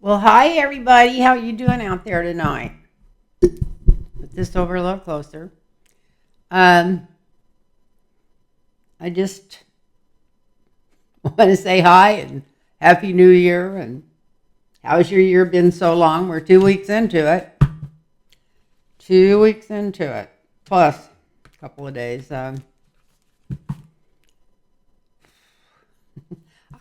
Well, hi everybody. How you doing out there tonight? Put this over a little closer. Um, I just want to say hi and happy New Year. And how's your year been so long? We're 2 weeks into it. 2 weeks into it, plus a couple of days. I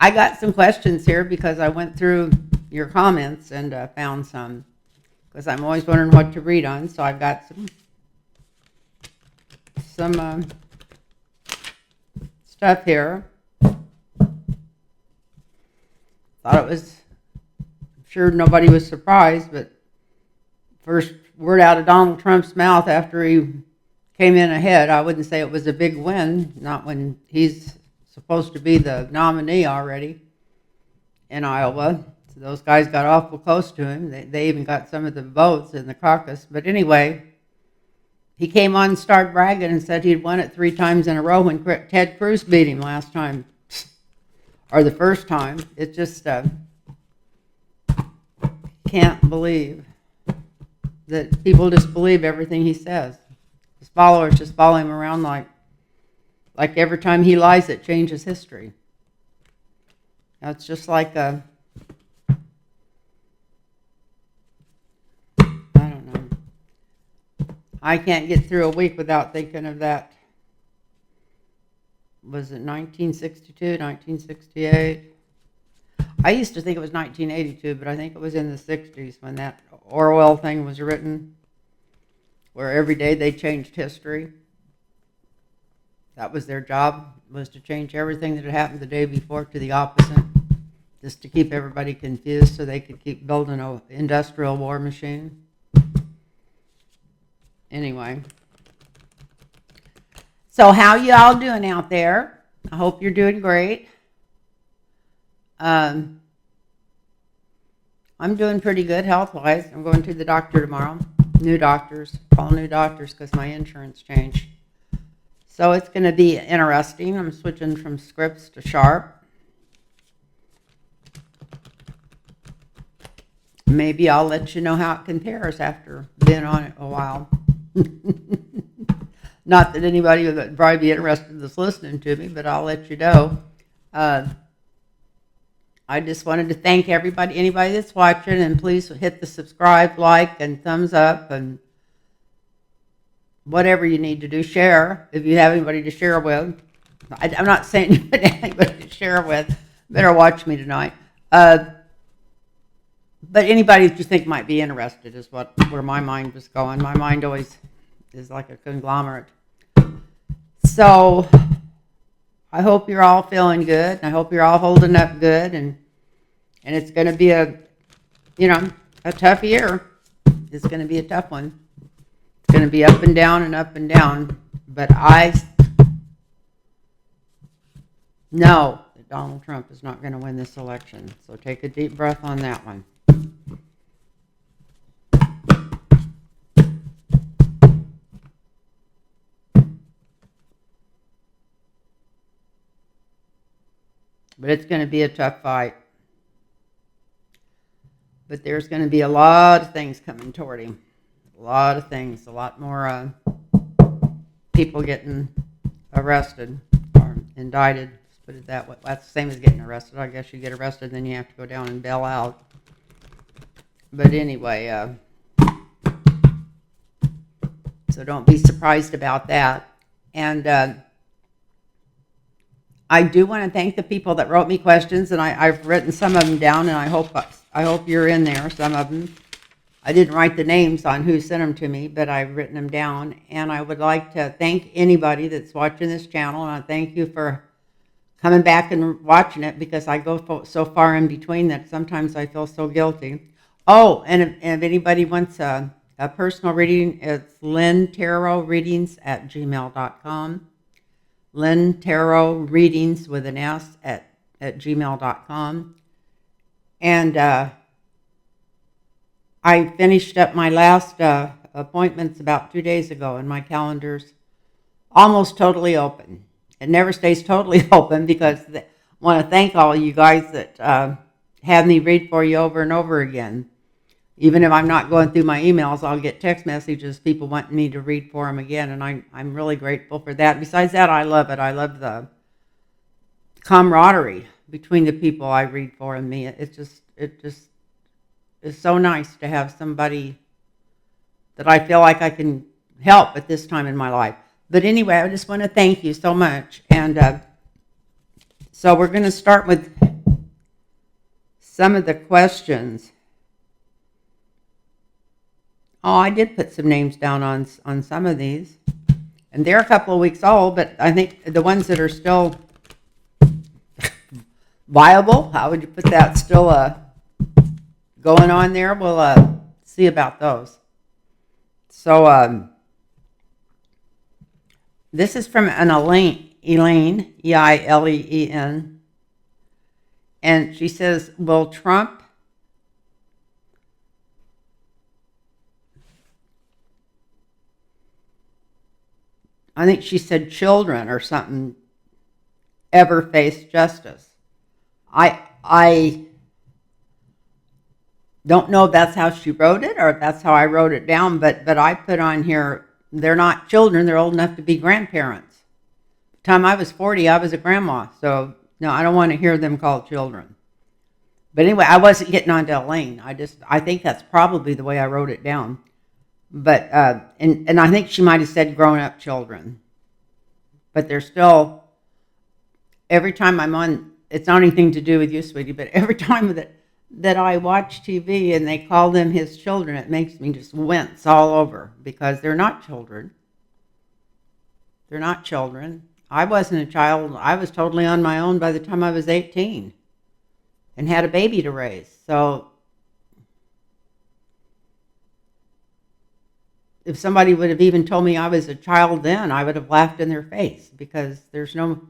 got some questions here because I went through your comments and found some. Because I'm always wondering what to read on, so I've got some stuff here. Thought it was, I'm sure nobody was surprised, but first word out of Donald Trump's mouth after he came in ahead, I wouldn't say it was a big win, not when he's supposed to be the nominee already in Iowa. So those guys got awful close to him. They even got some of the votes in the caucus. But anyway, he came on and started bragging and said he'd won it 3 times in a row when Ted Cruz beat him last time, or the first time. It just can't believe that people just believe everything he says. His followers just follow him around like every time he lies, it changes history. That's just like I don't know. I can't get through a week without thinking of that. Was it 1962, 1968? I used to think it was 1982, but I think it was in the 60s when that Orwell thing was written, where every day they changed history. That was their job, was to change everything that had happened the day before to the opposite, just to keep everybody confused so they could keep building an industrial war machine. Anyway, so how you all doing out there? I hope you're doing great. I'm doing pretty good health-wise. I'm going to the doctor tomorrow. New doctors, all new doctors because my insurance changed. So it's going to be interesting. I'm switching from Scripps to Sharp. Maybe I'll let you know how it compares after being on it a while. Not that anybody would probably be interested in this listening to me, but I'll let you know. I just wanted to thank anybody that's watching, and please hit the subscribe, like, and thumbs up, and whatever you need to do. Share if you have anybody to share with. I'm not saying you would have anybody to share with. Better watch me tonight. But anybody that you think might be interested is where my mind was going. My mind always is like a conglomerate. So I hope you're all feeling good, and I hope you're all holding up good, and it's going to be a tough year. It's going to be a tough one. It's going to be up and down and up and down, but I know that Donald Trump is not going to win this election. So take a deep breath on that one. But it's going to be a tough fight. But there's going to be a lot of things coming toward him. A lot of things. A lot more people getting arrested or indicted. Let's put it that way. That's the same as getting arrested. I guess you get arrested, then you have to go down and bail out. But anyway, so don't be surprised about that. And I do want to thank the people that wrote me questions, and I've written some of them down, and I hope you're in there, some of them. I didn't write the names on who sent them to me, but I've written them down, and I would like to thank anybody that's watching this channel, and I thank you for coming back and watching it, because I go so far in between that sometimes I feel so guilty. Oh, and if anybody wants a personal reading, it's LynnTarotReadings@gmail.com. Lynn Tarot Readings with an S at gmail.com. And I finished up my last appointments about 2 days ago, and my calendar's almost totally open. It never stays totally open because I want to thank all you guys that have me read for you over and over again. Even if I'm not going through my emails, I'll get text messages, people wanting me to read for them again, and I'm really grateful for that. Besides that, I love it. I love the camaraderie between the people I read for and me. It just is so nice to have somebody that I feel like I can help at this time in my life. But anyway, I just want to thank you so much. And so we're going to start with some of the questions. Oh, I did put some names down on some of these. And they're a couple of weeks old, but I think the ones that are still viable, how would you put that, still going on there? We'll see about those. So this is from an Elaine, Eileen, and she says, will Trump I think she said children or something ever face justice? I don't know if that's how she wrote it or if that's how I wrote it down, but I put on here, they're not children, they're old enough to be grandparents. The time I was 40, I was a grandma, so no, I don't want to hear them called children. But anyway, I wasn't getting on to Elaine. I think that's probably the way I wrote it down. But, and I think she might have said grown-up children. But they're still, every time I'm on, it's not anything to do with you, sweetie, but every time that I watch TV and they call them his children, it makes me just wince all over because they're not children. They're not children. I wasn't a child. I was totally on my own by the time I was 18 and had a baby to raise. So if somebody would have even told me I was a child then, I would have laughed in their face because there's no,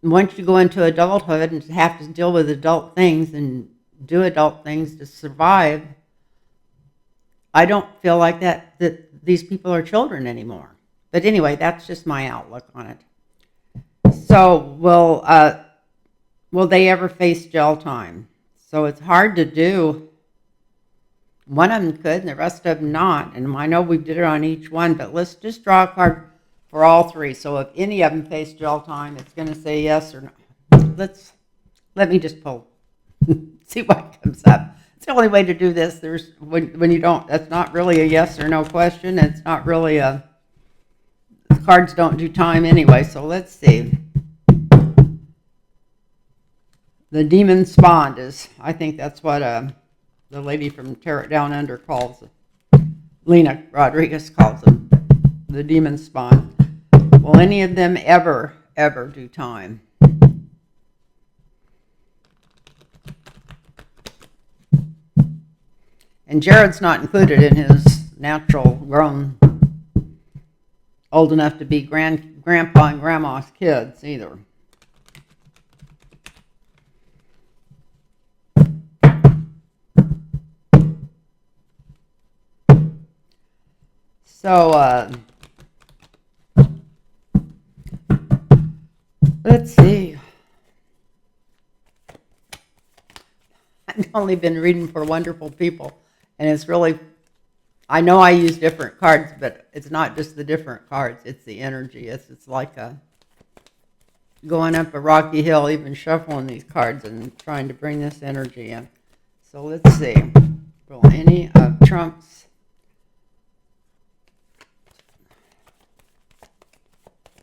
once you go into adulthood and have to deal with adult things and do adult things to survive, I don't feel like that these people are children anymore. But anyway, that's just my outlook on it. So will they ever face jail time? So it's hard to do. One of them could and the rest of them not. And I know we did it on each one, but let's just draw a card for all three. So if any of them face jail time, it's going to say yes or no. Let me just pull, see what comes up. It's the only way to do this. There's when you don't, that's not really a yes or no question. It's not really the cards don't do time anyway. So let's see. The demon spawned is, I think that's what the lady from Tear It Down Under calls it. Lena Rodriguez calls them the demon spawn. Will any of them ever do time? And Jared's not included in his natural grown, old enough to be grandpa and grandma's kids either. So, let's see. I've only been reading for wonderful people, and it's really, I know I use different cards, but it's not just the different cards, it's the energy. It's like going up a rocky hill, even shuffling these cards and trying to bring this energy in. So let's see. Will any of Trump's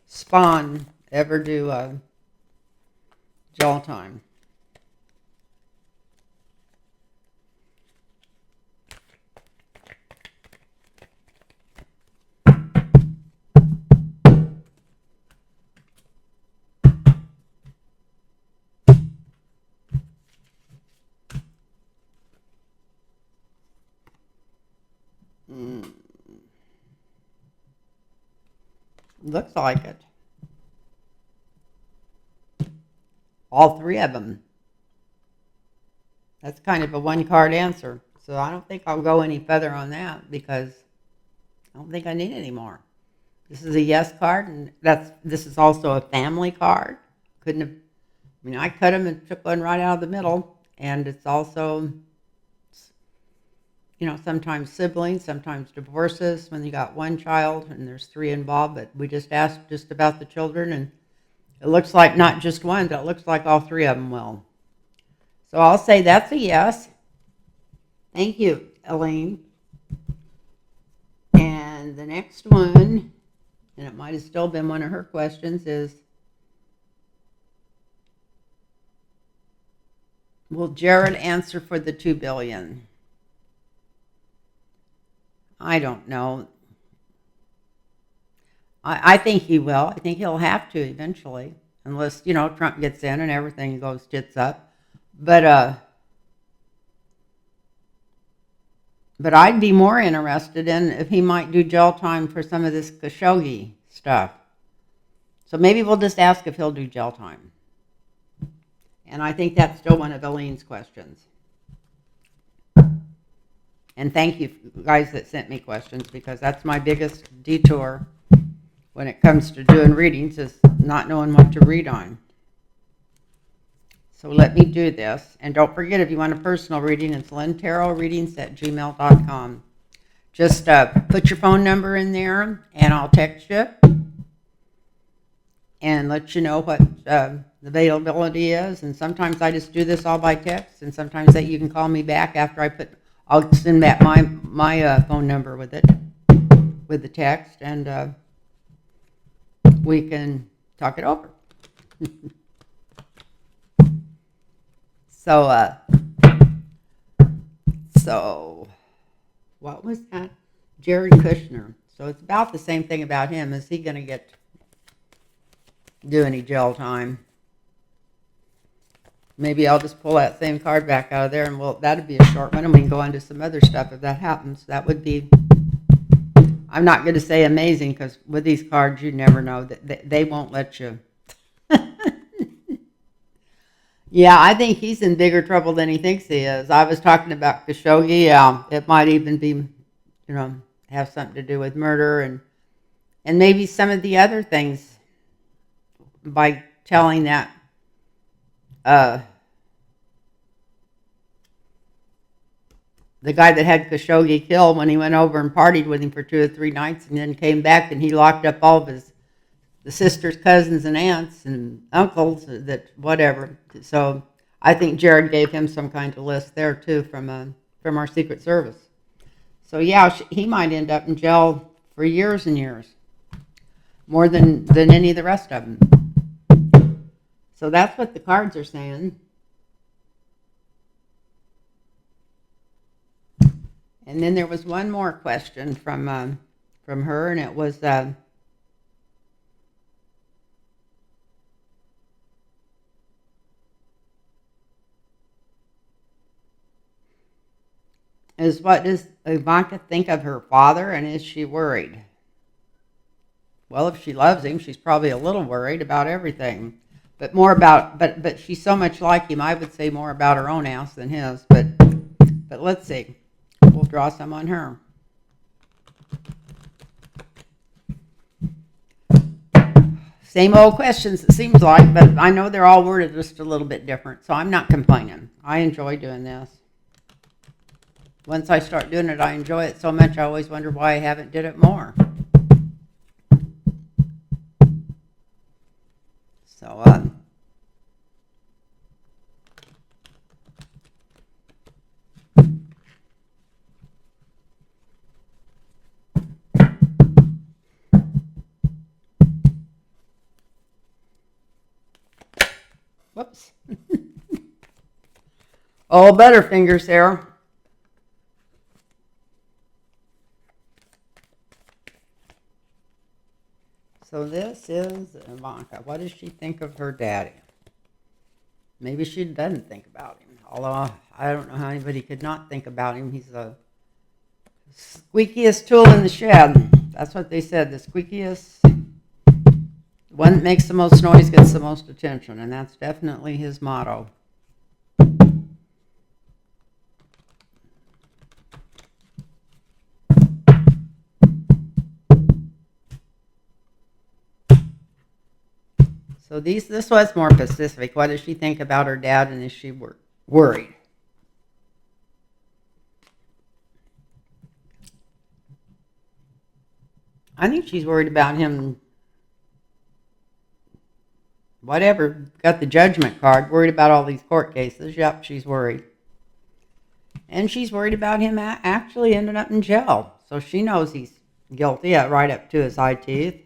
spawn ever do jail time? Looks like it. All three of them. That's kind of a one-card answer. So I don't think I'll go any further on that because I don't think I need any more. This is a yes card, and this is also a family card. Couldn't have I mean, I cut them and took one right out of the middle, and it's also, sometimes siblings, sometimes divorces when you got one child and there's three involved, but we just asked just about the children, and it looks like not just one, but it looks like all three of them will. So I'll say that's a yes. Thank you, Elaine. And the next one, and it might have still been one of her questions, is will Jared answer for the $2 billion? I don't know. I think he will. I think he'll have to eventually, unless, Trump gets in and everything goes tits up. But I'd be more interested in if he might do jail time for some of this Khashoggi stuff. So maybe we'll just ask if he'll do jail time. And I think that's still one of Elaine's questions. And thank you guys that sent me questions, because that's my biggest detour when it comes to doing readings, is not knowing what to read on. So let me do this. And don't forget, if you want a personal reading, it's lintarotreadings@gmail.com. Just put your phone number in there, and I'll text you and let you know what the availability is. And sometimes I just do this all by text, and sometimes that you can call me back after I'll send back my phone number with it, with the text, and we can talk it over. So what was that? Jared Kushner. So it's about the same thing about him. Is he going to do any jail time? Maybe I'll just pull that same card back out of there, and that'd be a short one, and we can go on to some other stuff if that happens. That would be, I'm not going to say amazing, because with these cards, you never know. They won't let you. Yeah, I think he's in bigger trouble than he thinks he is. I was talking about Khashoggi. It might even be, have something to do with murder, and maybe some of the other things, by telling that the guy that had Khashoggi killed, when he went over and partied with him for 2 or 3 nights and then came back, and he locked up all of the sisters, cousins, and aunts and uncles, that whatever. So I think Jared gave him some kind of list there too from our Secret Service. So yeah, he might end up in jail for years and years, more than any of the rest of them. So that's what the cards are saying. And then there was one more question from her, and it was what does Ivanka think of her father, and is she worried? Well, if she loves him, she's probably a little worried about everything, but she's so much like him. I would say more about her own ass than his. But let's see. We'll draw some on her. Same old questions, it seems like, but I know they're all worded just a little bit different, so I'm not complaining. I enjoy doing this. Once I start doing it, I enjoy it so much, I always wonder why I haven't did it more. So, whoops. Oh, Butterfingers there. So this is Ivanka. What does she think of her daddy? Maybe she doesn't think about him. Although I don't know how anybody could not think about him. He's the squeakiest tool in the shed. That's what they said. The squeakiest one that makes the most noise gets the most attention, and that's definitely his motto. So this was more specific. What does she think about her dad, and is she worried? I think she's worried about him. Whatever. Got the judgment card. Worried about all these court cases. Yep, she's worried. And she's worried about him actually ending up in jail. So she knows he's guilty, right up to his eye teeth.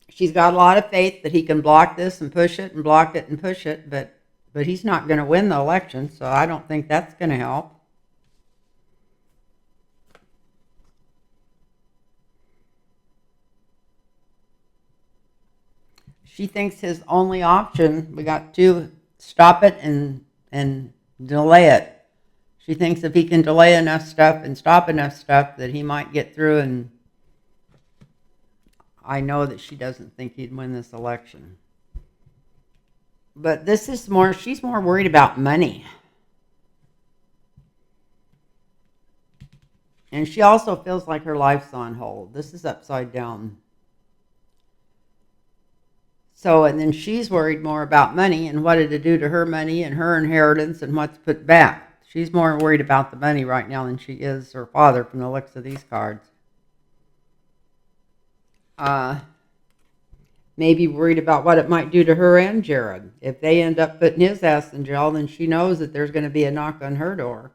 She's got a lot of faith that he can block this and push it and block it and push it, but he's not going to win the election, so I don't think that's going to help. She thinks his only option, we got to stop it and delay it. She thinks if he can delay enough stuff and stop enough stuff that he might get through, and I know that she doesn't think he'd win this election. But this is more, she's more worried about money. And she also feels like her life's on hold. This is upside down. So, and then she's worried more about money and what it'd do to her money and her inheritance and what's put back. She's more worried about the money right now than she is her father from the looks of these cards. Maybe worried about what it might do to her and Jared. If they end up putting his ass in jail, then she knows that there's going to be a knock on her door.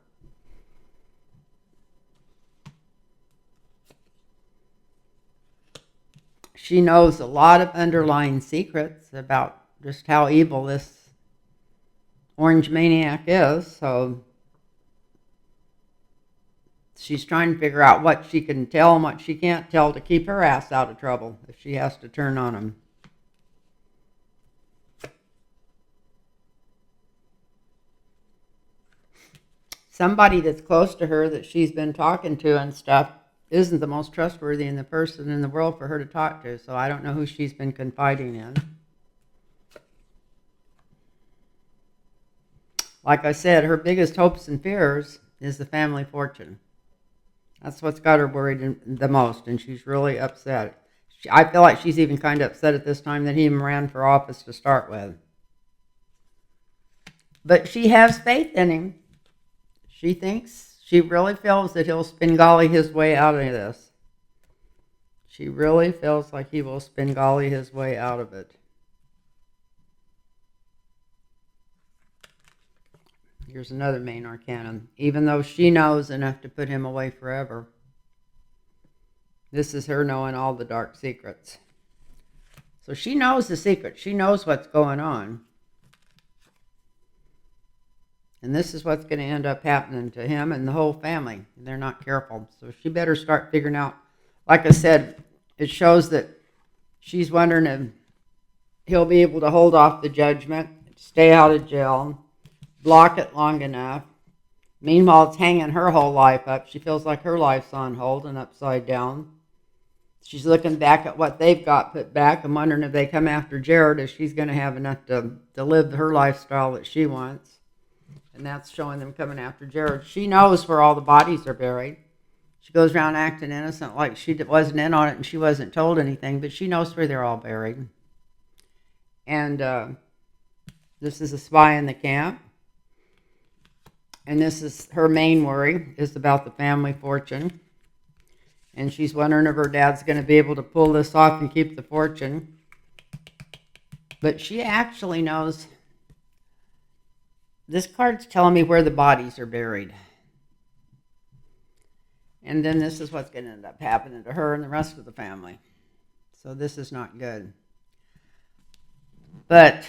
She knows a lot of underlying secrets about just how evil this orange maniac is, so she's trying to figure out what she can tell and what she can't tell to keep her ass out of trouble if she has to turn on him. Somebody that's close to her that she's been talking to and stuff isn't the most trustworthy in the person in the world for her to talk to, so I don't know who she's been confiding in. Like I said, her biggest hopes and fears is the family fortune. That's what's got her worried the most, and she's really upset. I feel like she's even kind of upset at this time that he even ran for office to start with. But she has faith in him. She really feels that he'll Svengali his way out of this. She really feels like he will Svengali his way out of it. Here's another main arcana. Even though she knows enough to put him away forever. This is her knowing all the dark secrets. So she knows the secret. She knows what's going on. And this is what's going to end up happening to him and the whole family. They're not careful. So she better start figuring out. Like I said, it shows that she's wondering if he'll be able to hold off the judgment, stay out of jail, block it long enough. Meanwhile, it's hanging her whole life up. She feels like her life's on hold and upside down. She's looking back at what they've got put back and wondering if they come after Jared, if she's going to have enough to live her lifestyle that she wants. And that's showing them coming after Jared. She knows where all the bodies are buried. She goes around acting innocent like she wasn't in on it and she wasn't told anything, but she knows where they're all buried. And this is a spy in the camp. And this is her main worry, is about the family fortune. And she's wondering if her dad's going to be able to pull this off and keep the fortune. But she actually knows. This card's telling me where the bodies are buried. And then this is what's going to end up happening to her and the rest of the family. So this is not good. But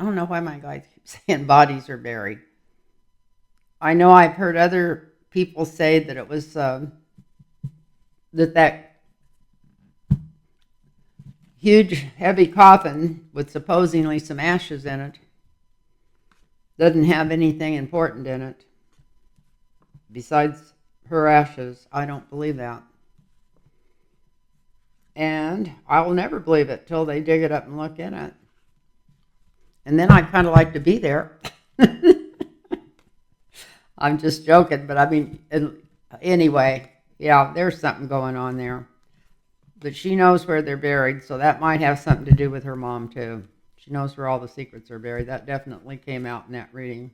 I don't know why my guys keep saying bodies are buried. I know I've heard other people say that it was that huge, heavy coffin with supposedly some ashes in it doesn't have anything important in it besides her ashes. I don't believe that. And I will never believe it till they dig it up and look in it. And then I'd kind of like to be there. I'm just joking, but I mean, anyway, yeah, there's something going on there. But she knows where they're buried, so that might have something to do with her mom, too. She knows where all the secrets are buried. That definitely came out in that reading.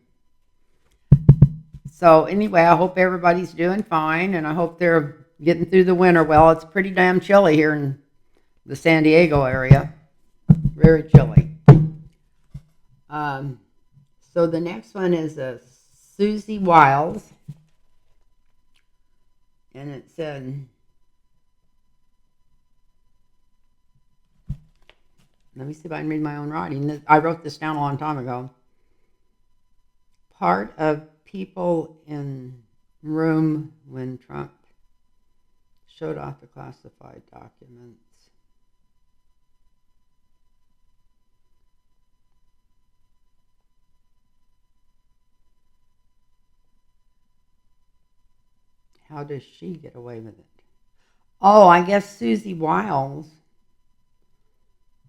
So, anyway, I hope everybody's doing fine, and I hope they're getting through the winter well. It's pretty damn chilly here in the San Diego area. Very chilly. Um, so, the next one is Susie Wiles, and it said, let me see if I can read my own writing. I wrote this down a long time ago. Part of people in room when Trump showed off the classified documents. How does she get away with it? Oh, I guess Susie Wiles.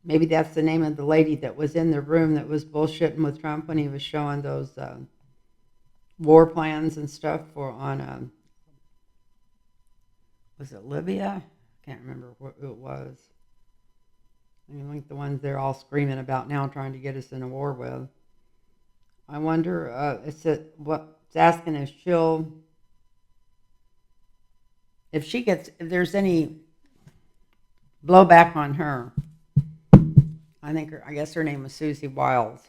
Maybe that's the name of the lady that was in the room that was bullshitting with Trump when he was showing those war plans and stuff was it Libya? I can't remember what it was. I mean, like the ones they're all screaming about now, trying to get us in a war with. I wonder, it's asking if there's any blowback on her. I guess her name was Susie Wiles.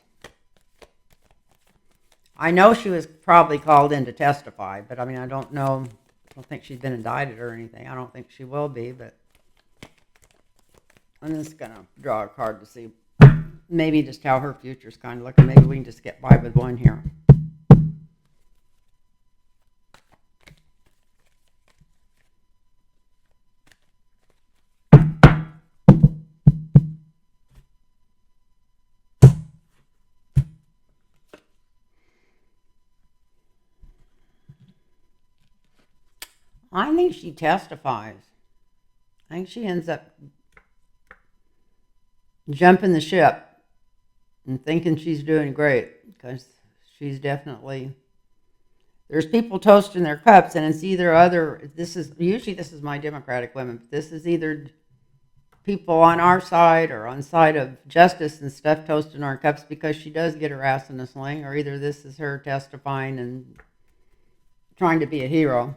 I know she was probably called in to testify, but I mean, I don't know. I don't think she's been indicted or anything. I don't think she will be, but I'm just going to draw a card to see maybe just how her future's kind of looking. Maybe we can just get by with one here. I think she testifies. I think she ends up jumping the ship and thinking she's doing great because she's definitely. There's people toasting their cups, and it's either this is my Democratic women, but this is either people on our side or on side of justice and stuff toasting our cups because she does get her ass in a sling, or either this is her testifying and trying to be a hero.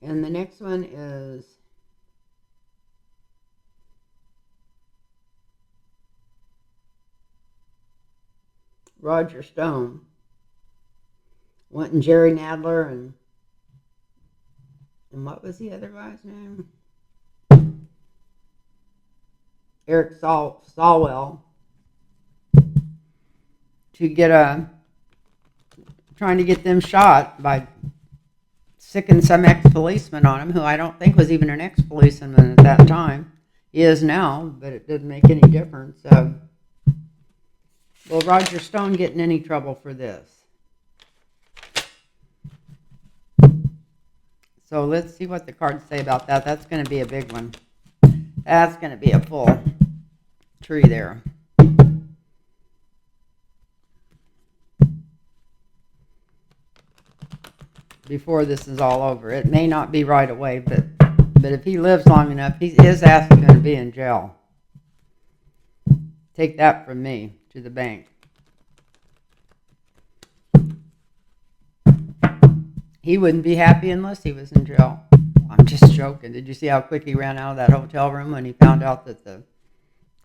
And the next one is Roger Stone wanting Jerry Nadler and what was the other guy's name? Eric Swalwell to get trying to get them shot by sicking some ex-policeman on him, who I don't think was even an ex-policeman at that time. He is now, but it didn't make any difference. Will Roger Stone get in any trouble for this? So let's see what the cards say about that. That's going to be a big one. That's going to be a full tree there. Before this is all over. It may not be right away, but if he lives long enough, his ass is going to be in jail. Take that from me to the bank. He wouldn't be happy unless he was in jail. I'm just joking. Did you see how quick he ran out of that hotel room when he found out that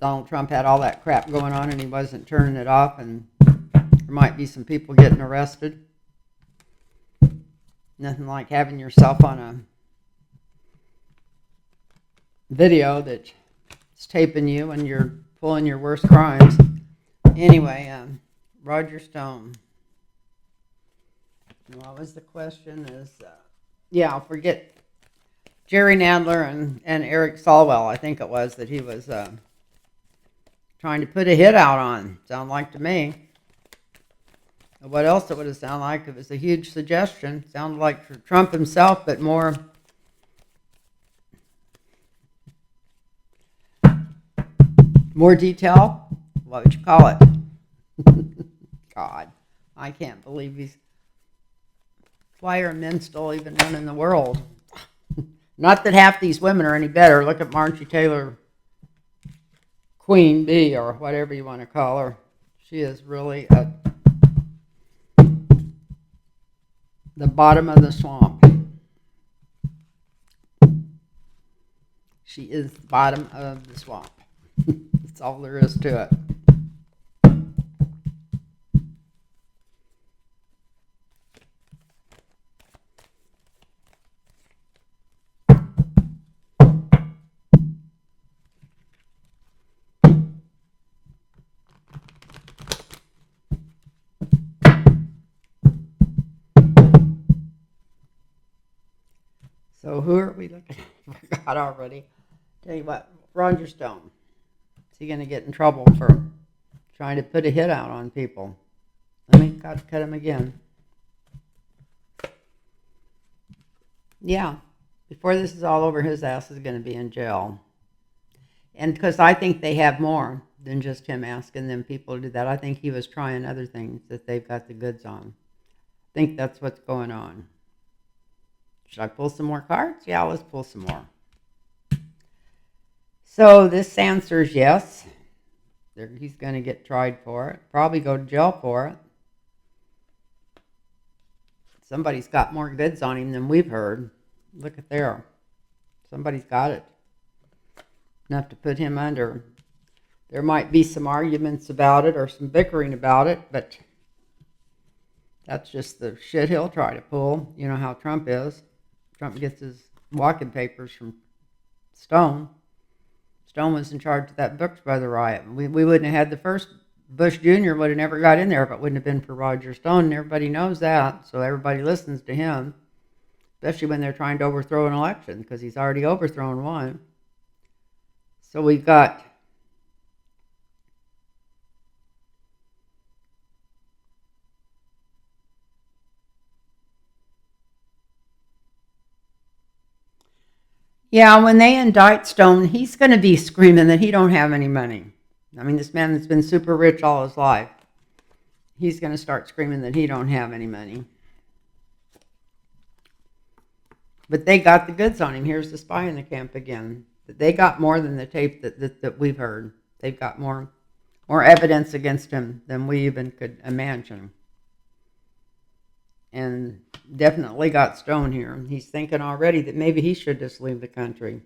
Donald Trump had all that crap going on and he wasn't turning it off, and there might be some people getting arrested? Nothing like having yourself on a video that's taping you and you're pulling your worst crimes. Anyway, Roger Stone. What was the question? I'll forget Jerry Nadler and Eric Swalwell, I think it was, that he was trying to put a hit out on. Sound like to me. What else it would have sounded like? It was a huge suggestion. Sounded like for Trump himself, but more More detail? What would you call it? God, I can't believe these. Why are men still even running the world? Not that half these women are any better. Look at Margie Taylor, Queen Bee, or whatever you want to call her. She is really at the bottom of the swamp. She is the bottom of the swamp. That's all there is to it. So who are we looking at? I forgot already. Tell you what, Roger Stone. Is he going to get in trouble for trying to put a hit out on people? Let me cut him again. Yeah, before this is all over, his ass is going to be in jail. And because I think they have more than just him asking them people to do that. I think he was trying other things that they've got the goods on. I think that's what's going on. Should I pull some more cards? Yeah, let's pull some more. So this answers yes. He's going to get tried for it. Probably go to jail for it. Somebody's got more goods on him than we've heard. Look at there. Somebody's got it. Enough to put him under. There might be some arguments about it or some bickering about it, but that's just the shit he'll try to pull. You know how Trump is. Trump gets his walking papers from Stone. Stone was in charge of that Brooks Brother riot. We wouldn't have had the first. Bush Jr. would have never got in there if it wouldn't have been for Roger Stone, and everybody knows that, so everybody listens to him, especially when they're trying to overthrow an election, because he's already overthrown one. So we've got yeah, when they indict Stone, he's going to be screaming that he don't have any money. I mean, this man that's been super rich all his life, he's going to start screaming that he don't have any money. But they got the goods on him. Here's the spy in the camp again. They got more than the tape that we've heard. They've got more evidence against him than we even could imagine. And definitely got Stone here. He's thinking already that maybe he should just leave the country.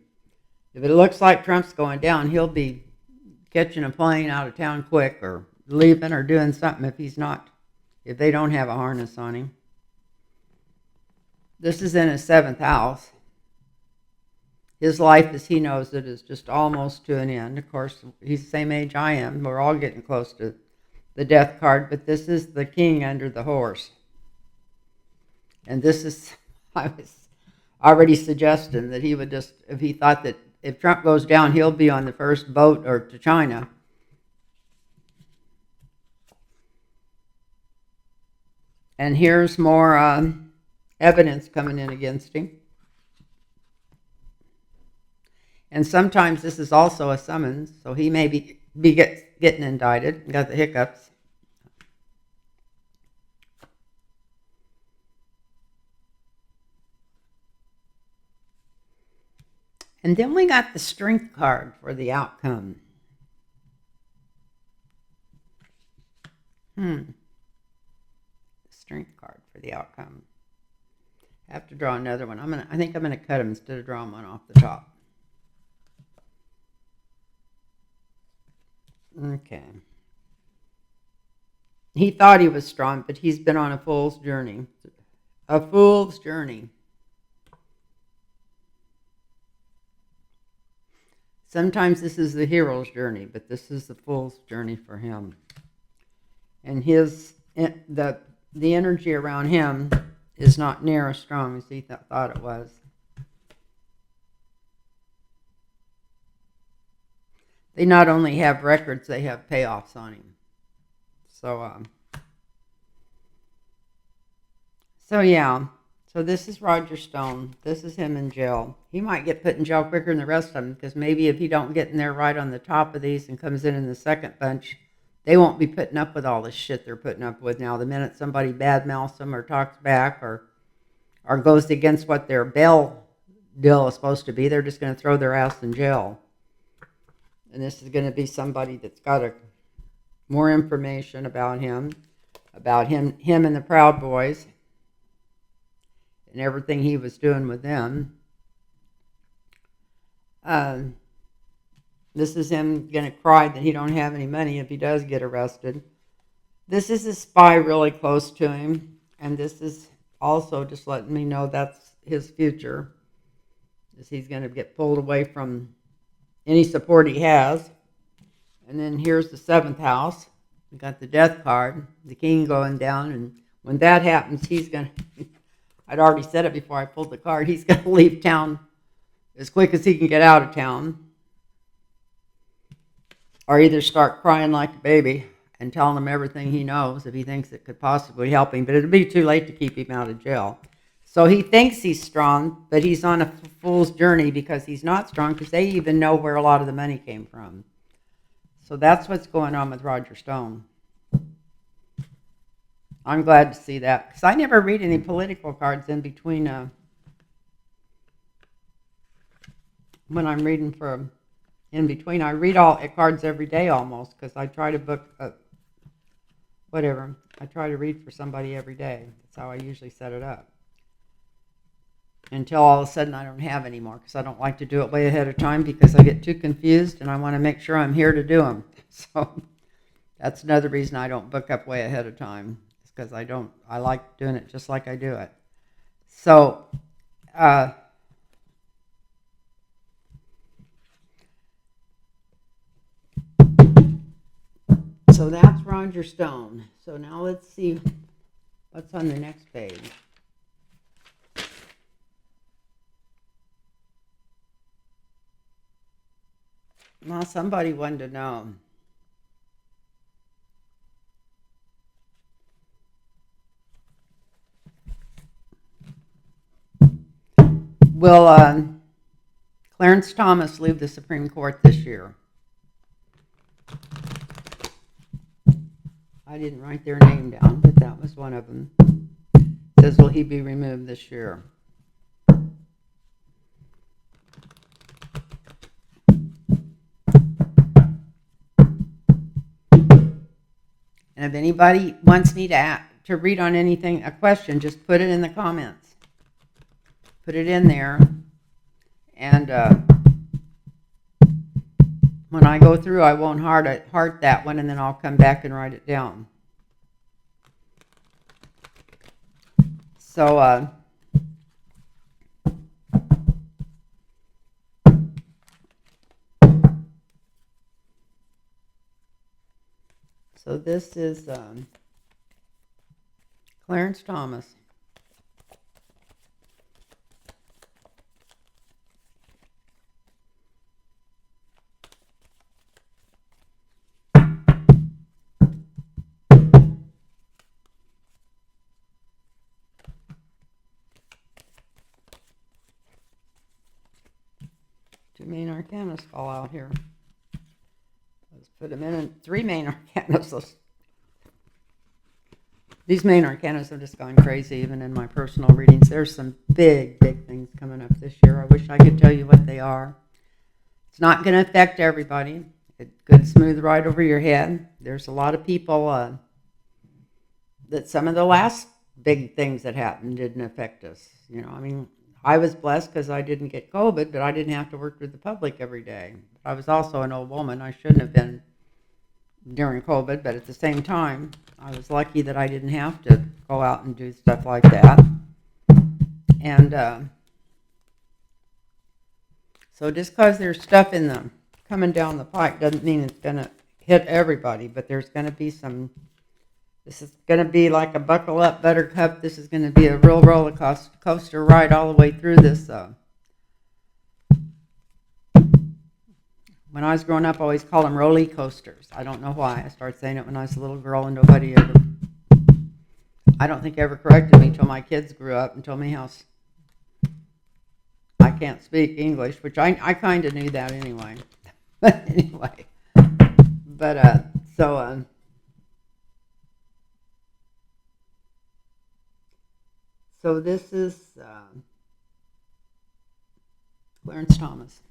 If it looks like Trump's going down, he'll be catching a plane out of town quick, or leaving, or doing something if they don't have a harness on him. This is in his 7th house. His life, as he knows it, is just almost to an end. Of course, he's the same age I am. We're all getting close to the death card, but this is the king under the horse. And this is, I was already suggesting that he would just, if he thought that if Trump goes down, he'll be on the first boat or to China. And here's more evidence coming in against him. And sometimes this is also a summons, so he may be getting indicted, got the hiccups. And then we got the strength card for the outcome. The strength card for the outcome. I have to draw another one. I think I'm gonna cut them instead of drawing one off the top. Okay. He thought he was strong, but he's been on a fool's journey. A fool's journey. Sometimes this is the hero's journey, but this is the fool's journey for him. And the energy around him is not near as strong as he thought it was. They not only have records, they have payoffs on him. So yeah. So this is Roger Stone. This is him in jail. He might get put in jail quicker than the rest of them because maybe if he don't get in there right on the top of these and comes in the second bunch, they won't be putting up with all this shit they're putting up with now. The minute somebody badmouths them or talks back or goes against what their bail deal is supposed to be, they're just going to throw their ass in jail. And this is going to be somebody that's got more information about him and the Proud Boys, and everything he was doing with them. This is him going to cry that he don't have any money if he does get arrested. This is a spy really close to him, and this is also just letting me know that's his future, is he's going to get pulled away from any support he has. And then here's the seventh house. We got the death card, the king going down, and when that happens, he's going to, I'd already said it before I pulled the card, he's going to leave town as quick as he can get out of town. Or either start crying like a baby and telling him everything he knows if he thinks it could possibly help him. But it'll be too late to keep him out of jail. So he thinks he's strong, but he's on a fool's journey because he's not strong because they even know where a lot of the money came from. So that's what's going on with Roger Stone. I'm glad to see that because I never read any political cards in between when I'm reading for in between. I read all cards every day almost because I try to book whatever. I try to read for somebody every day. That's how I usually set it up. Until all of a sudden I don't have any more because I don't like to do it way ahead of time because I get too confused and I want to make sure I'm here to do them. So that's another reason I don't book up way ahead of time. It's because I like doing it just like I do it. So, so that's Roger Stone. So now let's see what's on the next page. Well, somebody wanted to know. Will Clarence Thomas leave the Supreme Court this year? I didn't write their name down, but that was one of them. It says, will he be removed this year? And if anybody wants me to read on anything, a question, just put it in the comments. Put it in there. And when I go through, I won't heart that one, and then I'll come back and write it down. So, so this is Clarence Thomas. Two main arcanas fall out here. Let's put them in three main arcanas. These main arcanas have just gone crazy, even in my personal readings. There's some big, big things coming up this year. I wish I could tell you what they are. It's not going to affect everybody. It could smooth right over your head. There's a lot of people that some of the last big things that happened didn't affect us. You know, I mean, I was blessed because I didn't get COVID, but I didn't have to work with the public every day. I was also an old woman. I shouldn't have been during COVID, but at the same time, I was lucky that I didn't have to go out and do stuff like that. And so just because there's stuff in them coming down the pike doesn't mean it's going to hit everybody, but there's going to be some. This is going to be like a buckle up buttercup. This is going to be a real roller coaster ride all the way through this. When I was growing up, I always called them roller coasters. I don't know why. I started saying it when I was a little girl and nobody ever. I don't think ever corrected me until my kids grew up and told me how I can't speak English, which I kind of knew that anyway. But anyway, but so this is Clarence Thomas.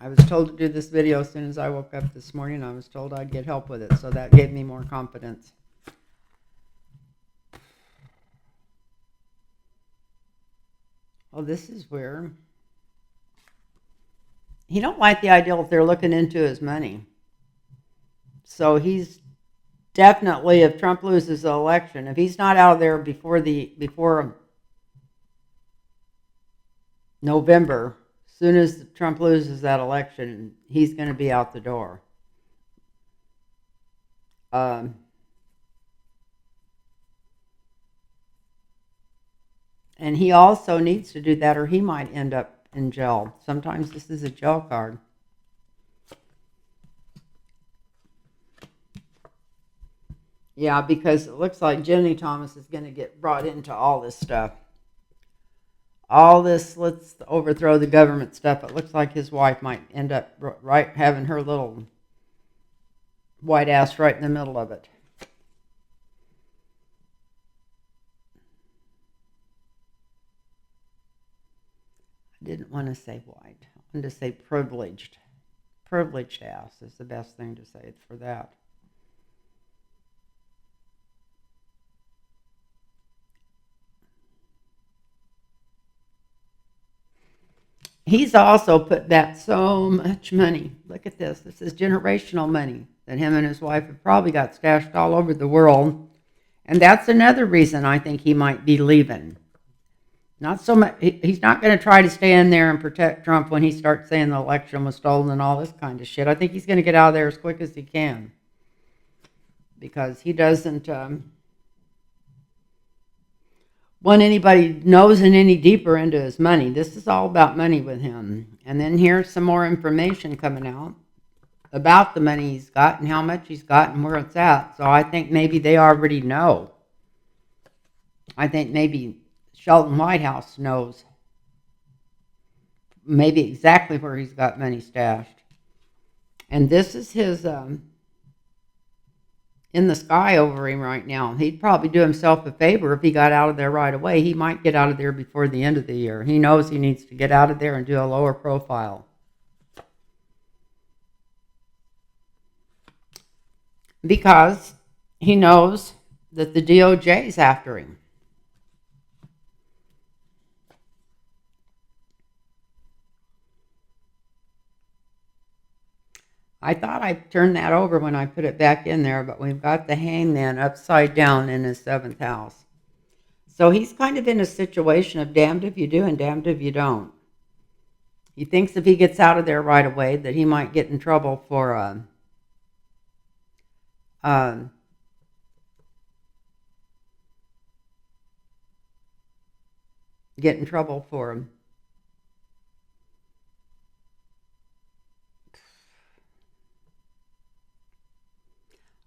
I was told to do this video as soon as I woke up this morning. I was told I'd get help with it, so that gave me more confidence. Oh, this is where he don't like the idea that they're looking into his money. So he's definitely, if Trump loses the election, if he's not out of there before November, as soon as Trump loses that election, he's going to be out the door. And he also needs to do that, or he might end up in jail. Sometimes this is a jail card. Yeah, because it looks like Jimmy Thomas is going to get brought into all this stuff. All this, let's overthrow the government stuff. It looks like his wife might end up right having her little white ass right in the middle of it. I didn't want to say white. I wanted to say privileged. Privileged ass is the best thing to say for that. He's also put back so much money. Look at this. This is generational money that him and his wife have probably got stashed all over the world. And that's another reason I think he might be leaving. Not so much. He's not going to try to stay in there and protect Trump when he starts saying the election was stolen and all this kind of shit. I think he's going to get out of there as quick as he can. Because he doesn't want anybody nosing any deeper into his money. This is all about money with him. And then here's some more information coming out about the money he's got and how much he's got and where it's at. So I think maybe they already know. I think maybe Sheldon Whitehouse knows maybe exactly where he's got money stashed. And this is his in the sky over him right now. He'd probably do himself a favor if he got out of there right away. He might get out of there before the end of the year. He knows he needs to get out of there and do a lower profile. Because he knows that the DOJ is after him. I thought I turned that over when I put it back in there, but we've got the hangman upside down in his seventh house. So he's kind of in a situation of damned if you do and damned if you don't. He thinks if he gets out of there right away that he might get in trouble for get in trouble for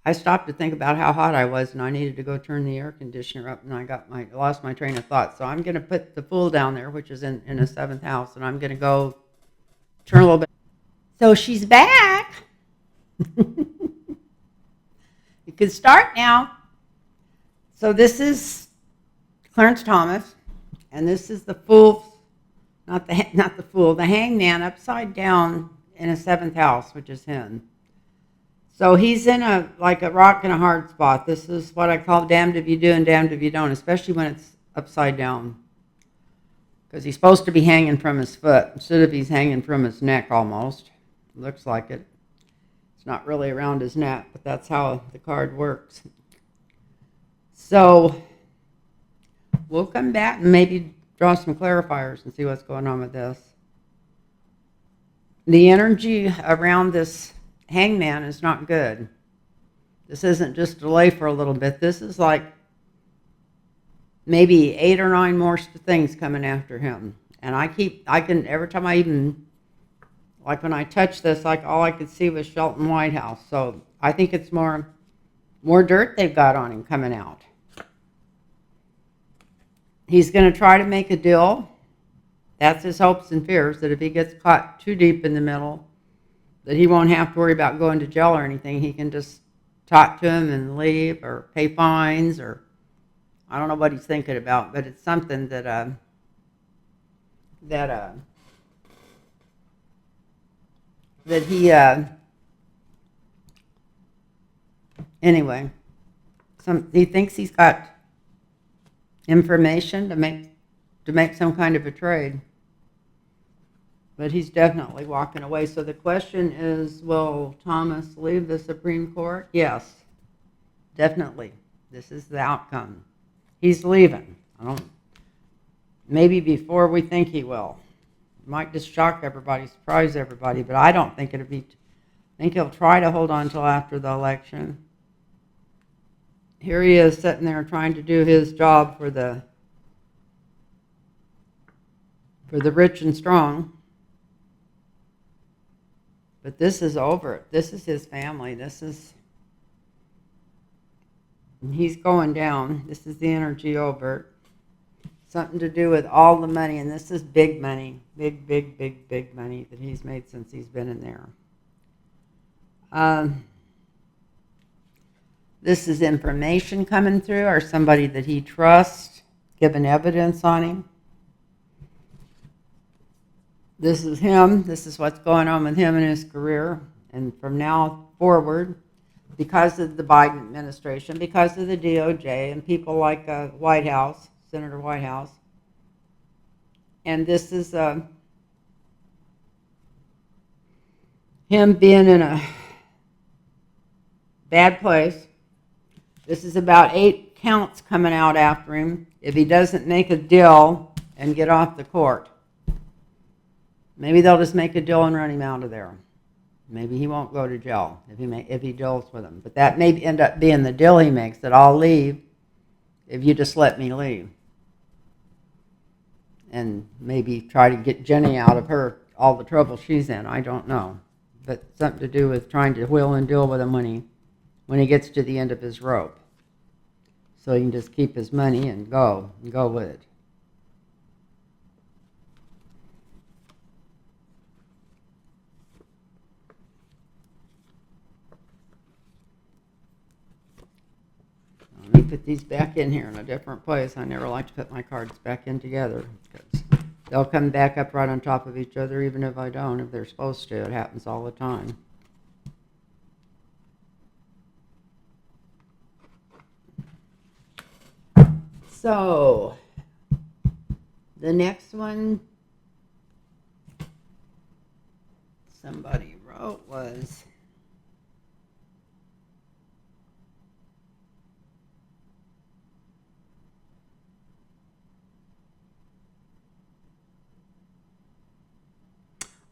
I stopped to think about how hot I was, and I needed to go turn the air conditioner up, and I lost my train of thought. So I'm going to put the Fool down there, which is in a seventh house, and I'm going to go turn a little bit. So she's back. You can start now. So this is Clarence Thomas, and this is the Fool, not the Fool, the hangman upside down in a seventh house, which is him. So he's in a rock in a hard spot. This is what I call damned if you do and damned if you don't, especially when it's upside down. Because he's supposed to be hanging from his foot instead of he's hanging from his neck almost. Looks like it. It's not really around his neck, but that's how the card works. So we'll come back and maybe draw some clarifiers and see what's going on with this. The energy around this hangman is not good. This isn't just delay for a little bit. This is like maybe 8 or 9 more things coming after him. And every time I even, like when I touched this, like all I could see was Shelton White House. So I think it's more dirt they've got on him coming out. He's going to try to make a deal. That's his hopes and fears, that if he gets caught too deep in the middle, that he won't have to worry about going to jail or anything. He can just talk to him and leave or pay fines, or I don't know what he's thinking about, but it's something that he anyway, he thinks he's got information to make some kind of a trade, but he's definitely walking away. So the question is, will Thomas leave the Supreme Court? Yes, definitely. This is the outcome. He's leaving. Maybe before we think he will. Might just shock everybody, surprise everybody, but I don't think it'll be. I think he'll try to hold on till after the election. Here he is sitting there trying to do his job for the rich and strong. But this is over. This is his family. He's going down. This is the energy over. Something to do with all the money, and this is big money, big, big, big, big money that he's made since he's been in there. This is information coming through, or somebody that he trusts, giving evidence on him. This is him. This is what's going on with him and his career. And from now forward, because of the Biden administration, because of the DOJ, and people like White House, Senator Whitehouse. And this is him being in a bad place. This is about 8 counts coming out after him if he doesn't make a deal and get off the court. Maybe they'll just make a deal and run him out of there. Maybe he won't go to jail if he deals with them. But that may end up being the deal he makes, that I'll leave if you just let me leave. And maybe try to get Jenny out of all the trouble she's in. I don't know. But something to do with trying to wheel and deal with him when he gets to the end of his rope. So he can just keep his money and go with it. Let me put these back in here in a different place. I never like to put my cards back in together, because they'll come back up right on top of each other, even if I don't, if they're supposed to. It happens all the time. So, the next one somebody wrote was,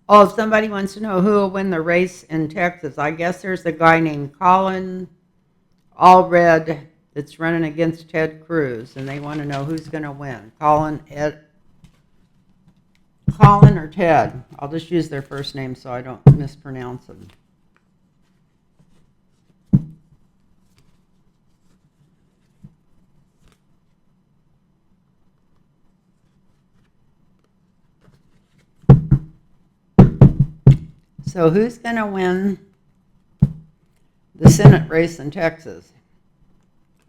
oh, if somebody wants to know who will win the race in Texas, I guess there's a guy named Colin Allred that's running against Ted Cruz, and they want to know who's going to win. Colin or Ted. I'll just use their first name so I don't mispronounce them. So who's going to win the Senate race in Texas?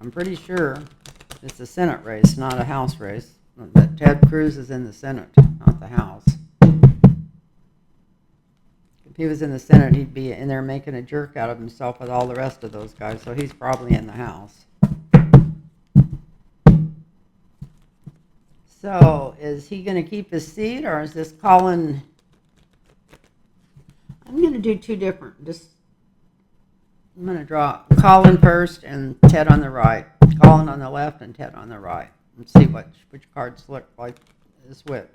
I'm pretty sure it's a Senate race, not a House race. But Ted Cruz is in the Senate, not the House. If he was in the Senate, he'd be in there making a jerk out of himself with all the rest of those guys, so he's probably in the House. So is he going to keep his seat, or is this Colin? I'm going to do two different. I'm going to draw Colin first and Ted on the right. Colin on the left and Ted on the right. And see which cards look like is which.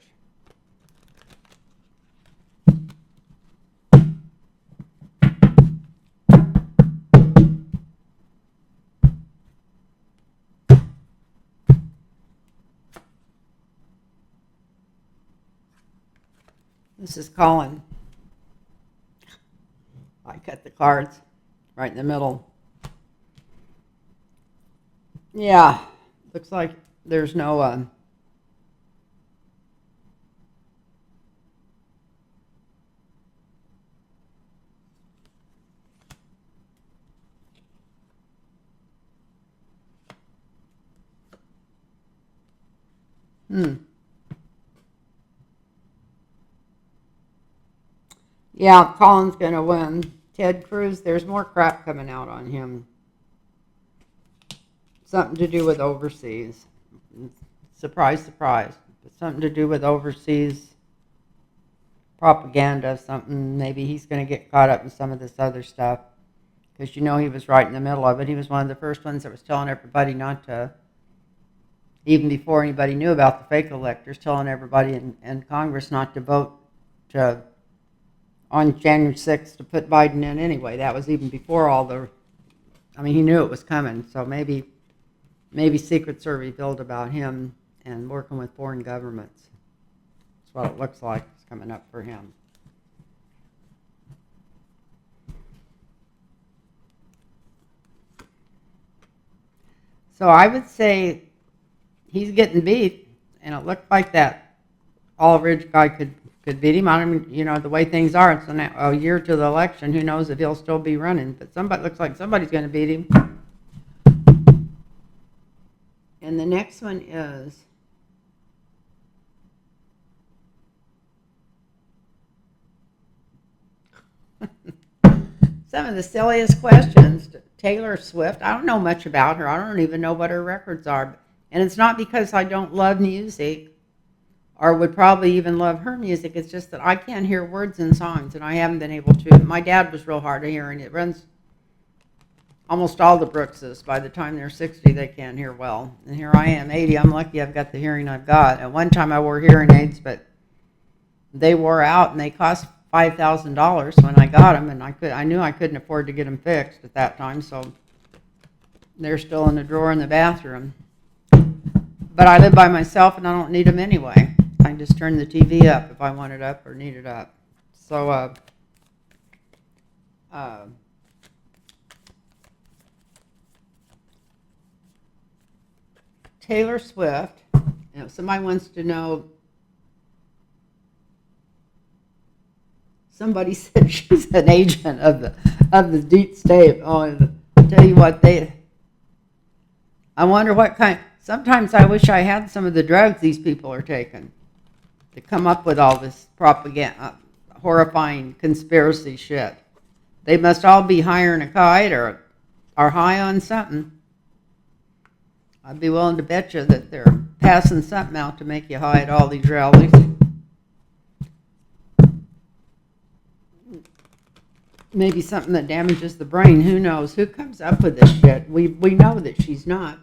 This is Colin. I cut the cards right in the middle. Yeah, looks like there's no Yeah, Colin's gonna win. Ted Cruz, there's more crap coming out on him. Something to do with overseas. Surprise, surprise. But something to do with overseas propaganda, something. Maybe he's going to get caught up in some of this other stuff. Because you know he was right in the middle of it. He was one of the first ones that was telling everybody not to, even before anybody knew about the fake electors, telling everybody in Congress not to vote to, on January 6th to put Biden in anyway. That was even before all the, I mean, he knew it was coming. So maybe Secret Service revealed about him and working with foreign governments. That's what it looks like is coming up for him. So I would say he's getting beat, and it looked like that Aldridge guy could beat him. I don't, the way things are, it's a year to the election. Who knows if he'll still be running? But somebody looks like somebody's going to beat him. And the next one is some of the silliest questions. Taylor Swift, I don't know much about her. I don't even know what her records are. And it's not because I don't love music or would probably even love her music. It's just that I can't hear words in songs, and I haven't been able to. My dad was real hard of hearing. It runs almost all the Brookses. By the time they're 60, they can't hear well. And here I am, 80. I'm lucky I've got the hearing I've got. At one time I wore hearing aids, but they wore out, and they cost $5,000 when I got them, and I knew I couldn't afford to get them fixed at that time, so they're still in the drawer in the bathroom. But I live by myself, and I don't need them anyway. I can just turn the TV up if I want it up or need it up. So, Taylor Swift, somebody wants to know. Somebody said she's an agent of the deep state. Oh, and I'll tell you what, I wonder what kind. Sometimes I wish I had some of the drugs these people are taking to come up with all this propaganda, horrifying conspiracy shit. They must all be higher than a kite or are high on something. I'd be willing to bet you that they're passing something out to make you high at all these rallies. Maybe something that damages the brain. Who knows? Who comes up with this shit? We know that she's not.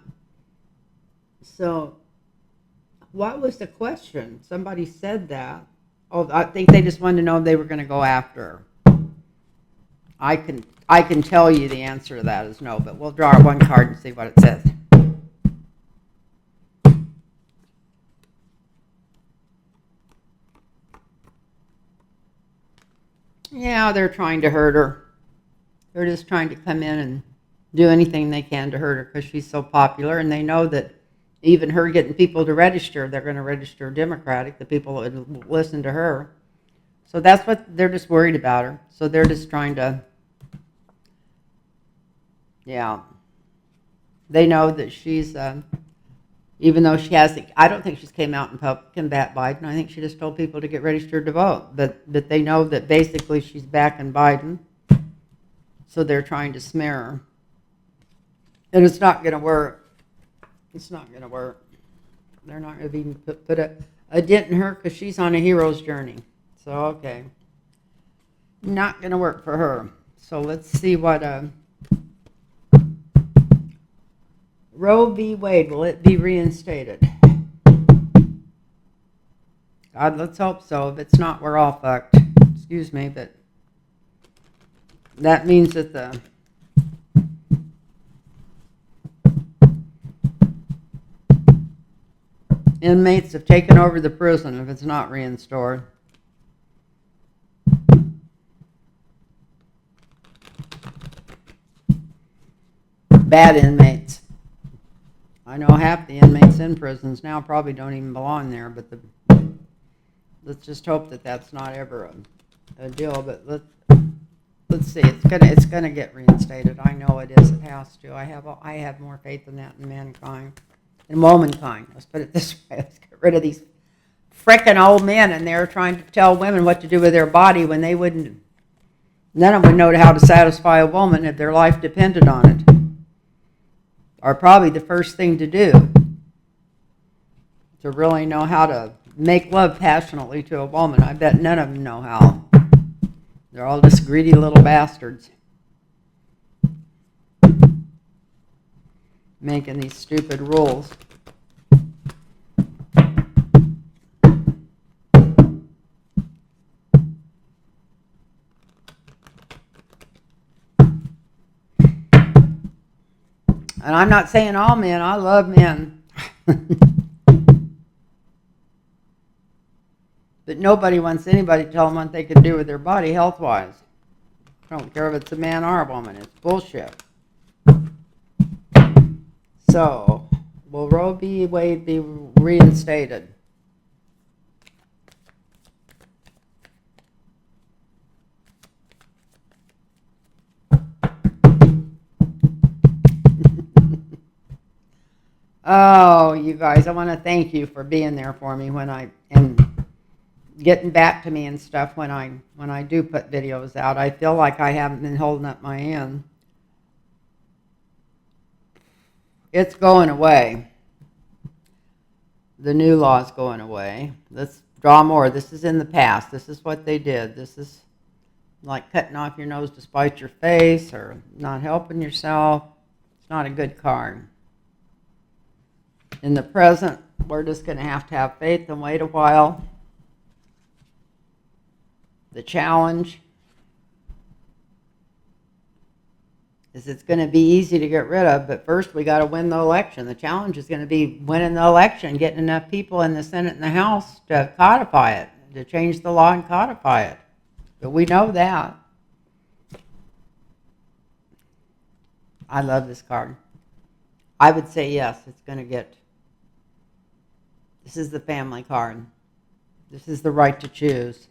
So, what was the question? Somebody said that. Oh, I think they just wanted to know if they were going to go after her. I can tell you the answer to that is no, but we'll draw one card and see what it says. Yeah, they're trying to hurt her. They're just trying to come in and do anything they can to hurt her because she's so popular, and they know that even her getting people to register, they're going to register Democratic, the people that would listen to her. So that's what they're just worried about her. So they're just trying to, yeah. They know that she's, even though she hasn't, I don't think she's came out in public and combat Biden. I think she just told people to get registered to vote. But they know that basically she's backing Biden. So they're trying to smear her. And it's not going to work. It's not going to work. They're not going to even put a dent in her because she's on a hero's journey. So, okay. Not going to work for her. So let's see what Roe v. Wade, will it be reinstated? God, let's hope so. If it's not, we're all fucked. Excuse me, but that means that the inmates have taken over the prison if it's not reinstored. bad inmates. I know half the inmates in prisons now probably don't even belong there, but let's just hope that that's not ever a deal. But let's see. It's gonna get reinstated. I know it is. It has to. I have more faith in that in mankind, in womankind. Let's put it this way. Let's get rid of these frickin' old men in there trying to tell women what to do with their body when they wouldn't. None of them would know how to satisfy a woman if their life depended on it. Or probably the first thing to do to really know how to make love passionately to a woman. I bet none of them know how. They're all just greedy little bastards making these stupid rules. And I'm not saying all men. I love men. But nobody wants anybody to tell them what they can do with their body health-wise. I don't care if it's a man or a woman. It's bullshit. So, will Roe v. Wade be reinstated? Oh, you guys, I want to thank you for being there for me and getting back to me and stuff when I do put videos out. I feel like I haven't been holding up my end. It's going away. The new law's going away. Let's draw more. This is in the past. This is what they did. This is like cutting off your nose to spite your face or not helping yourself. It's not a good card. In the present, we're just going to have faith and wait a while. The challenge is it's going to be easy to get rid of, but first we got to win the election. The challenge is going to be winning the election, getting enough people in the Senate and the House to codify it, to change the law and codify it. But we know that. I love this card. I would say yes, it's going to get. This is the family card. This is the right to choose.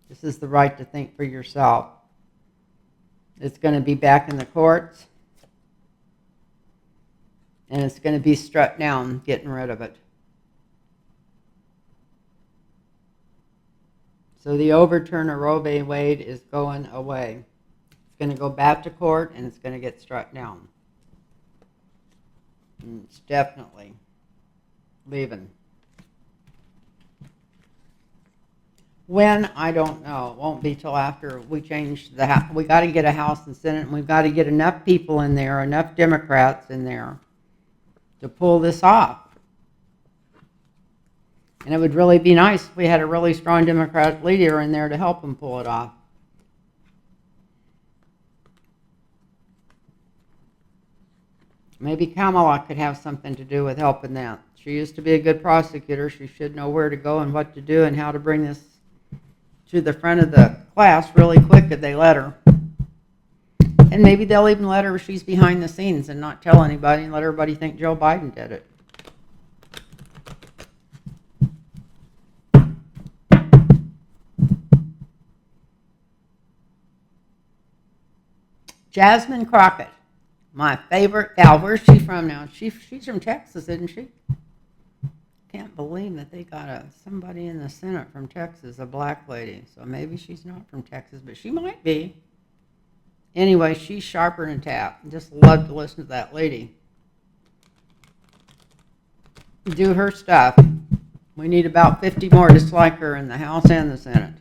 This is the right to think for yourself. It's going to be back in the courts. And it's going to be struck down, getting rid of it. So the overturn of Roe v. Wade is going away. It's going to go back to court and it's going to get struck down. And it's definitely leaving. When, I don't know. It won't be till after we change the house. We got to get a House and Senate, and we've got to get enough people in there, enough Democrats in there to pull this off. And it would really be nice if we had a really strong Democratic leader in there to help them pull it off. Maybe Kamala could have something to do with helping that. She used to be a good prosecutor. She should know where to go and what to do and how to bring this to the front of the class really quick if they let her. And maybe they'll even let her if she's behind the scenes and not tell anybody and let everybody think Joe Biden did it. Jasmine Crockett, my favorite gal. Where's she from now? She's from Texas, isn't she? Can't believe that they got somebody in the Senate from Texas, a black lady. So maybe she's not from Texas, but she might be. Anyway, she's sharper than a tap. Just love to listen to that lady. Do her stuff. We need about 50 more just like her in the House and the Senate.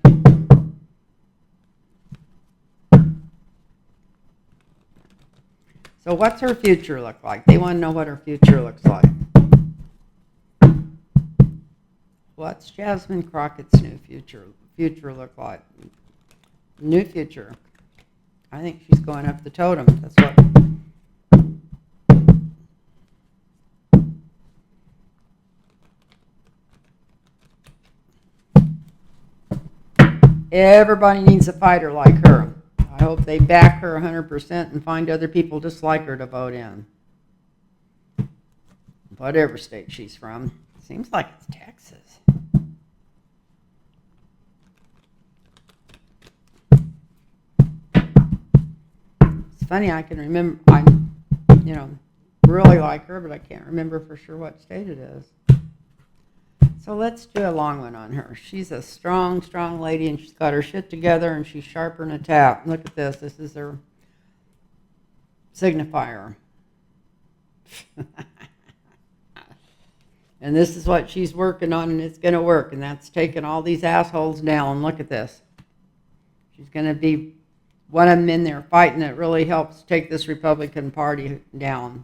So what's her future look like? They want to know what her future looks like. What's Jasmine Crockett's new future look like? New future. I think she's going up the totem. That's what. Everybody needs a fighter like her. I hope they back her 100% and find other people just like her to vote in. Whatever state she's from. Seems like it's Texas. It's funny, I can remember, you know, really like her, but I can't remember for sure what state it is. So let's do a long one on her. She's a strong, strong lady, and she's got her shit together, and she's sharper than a tap. Look at this. This is her signifier. And this is what she's working on, and it's going to work, and that's taking all these assholes down. Look at this. She's going to be one of them in there fighting that really helps take this Republican Party down.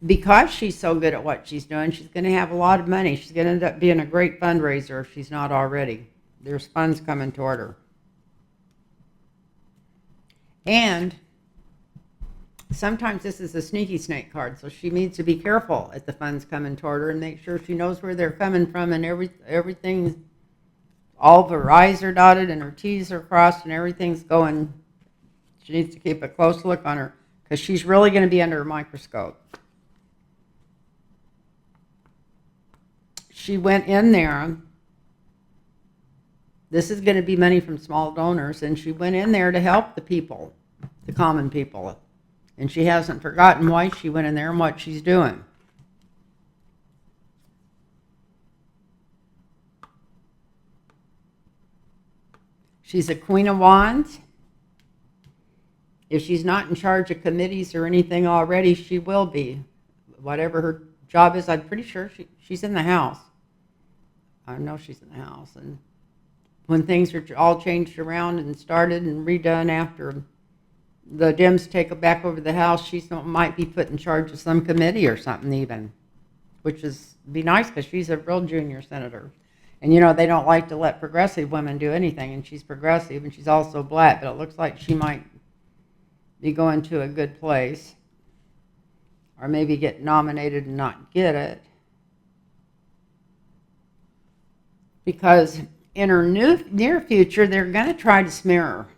Because she's so good at what she's doing, she's going to have a lot of money. She's going to end up being a great fundraiser if she's not already. There's funds coming toward her. And sometimes this is a sneaky snake card, so she needs to be careful at the funds coming toward her and make sure she knows where they're coming from and everything, all of her I's are dotted and her T's are crossed and everything's going. She needs to keep a close look on her because she's really going to be under a microscope. She went in there. This is going to be money from small donors, and she went in there to help the people, the common people. And she hasn't forgotten why she went in there and what she's doing. She's a Queen of Wands. If she's not in charge of committees or anything already, she will be. Whatever her job is, I'm pretty sure she's in the House. I know she's in the House. And when things are all changed around and started and redone after the Dems take it back over the House, she might be put in charge of some committee or something even, which is be nice because she's a real junior senator. And, you know, they don't like to let progressive women do anything, and she's progressive, and she's also black, but it looks like she might be going to a good place, or maybe get nominated and not get it. Because in her near future, they're going to try to smear her.